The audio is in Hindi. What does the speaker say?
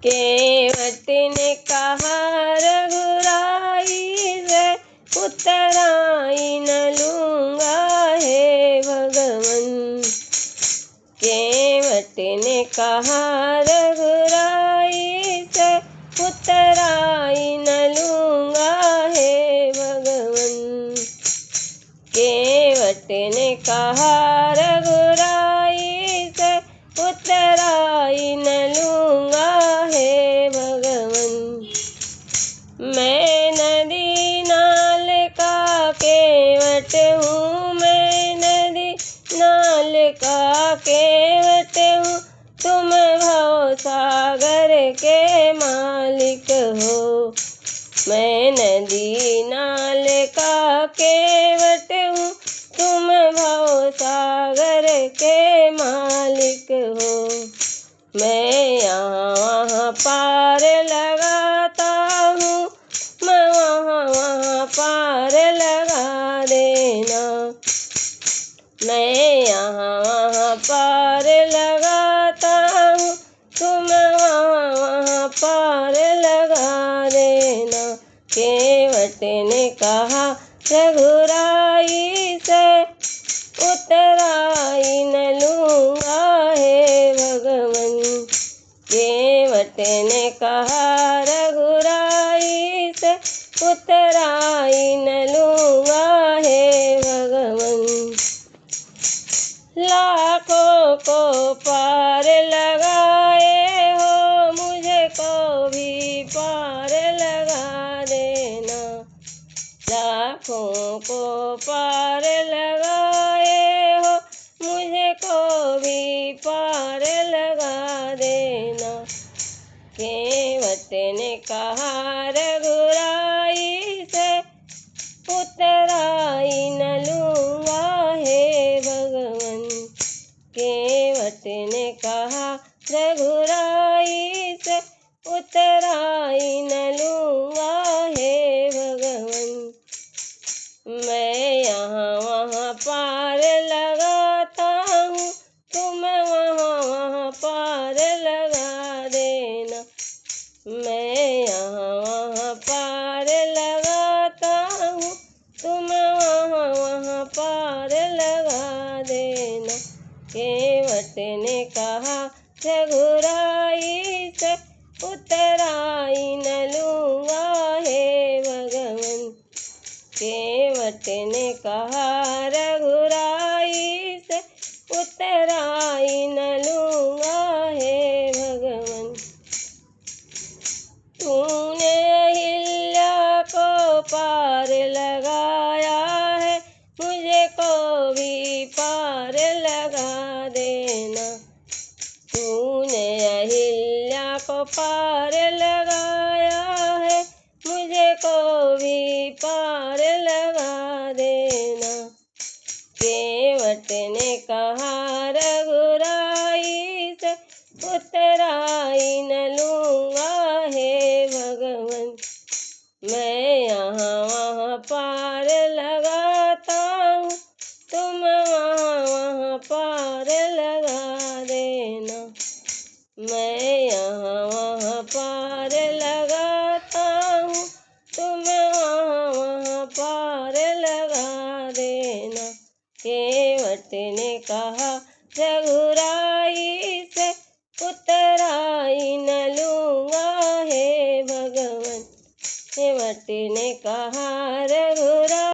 केवट ने कहा रघुराई से उतराई न लूँगा हे भगवन। केवट ने कहा रघुराई से उतराई न लूँगा हे भगवन। केवट ने कहा रघुराई से उतराई न लूँगा हे भगवन। मैं नदी नाल का केवट हूँ, मैं नदी नाल का केवट हूँ, तुम भव सागर के मालिक हो। मैं नदी नाल का केवट हूँ, तुम भव सागर के मालिक हो। मैं यहाँ वहाँ पार लगाता हूँ, मैं वहाँ पार लगा देना। मैं यहाँ वहाँ पार लगाता हूँ, तुम वहाँ पार लगा देना। केवट ने कहा रघुराई से उतराई न लूँगा हे भगवन। केवट ने कहा रघुराई से उतराई न लूँगा हे भगवन। लाखों को पार लगाए हो, मुझको भी पार लगा देना। लाखों को पार लगाए हो, मुझको भी पार लगा देना। केवट ने कहा रघुराई से उतराई न लूँगा हे भगवन। केवट ने कहा रघुराई से उतराई न लूँगा हे भगवन। मैं यहाँ वहाँ पार लगाता हूँ, तुम वहाँ पार लगा देना। मैं यहाँ वहाँ पार लगाता हूँ, तुम वहाँ पार लगा देना। केवट ने कहा रघुराई से उतराई न लूँगा हे भगवन। केवट ने कहा रघुराई से उतराई न लूँगा हे भगवन। तूने अहिल्या को पार लगाया है, मुझको भी पार लगा देना। तूने अहिल्या को पार लगाया है, मुझको भी पार लगा देना। केवट ने कहा रघुराई से उतराई न लूँगा हे भगवन। मैं यहाँ वहाँ पार लगाता हूँ, तुम वहाँ पार लगा देना। मैं यहाँ वहाँ पार लगाता हूँ, तुम वहाँ पार लगा देना। केवट ने कहा रघुराई से उतराई न लूँगा हे भगवन। केवट ने कहा रघुराई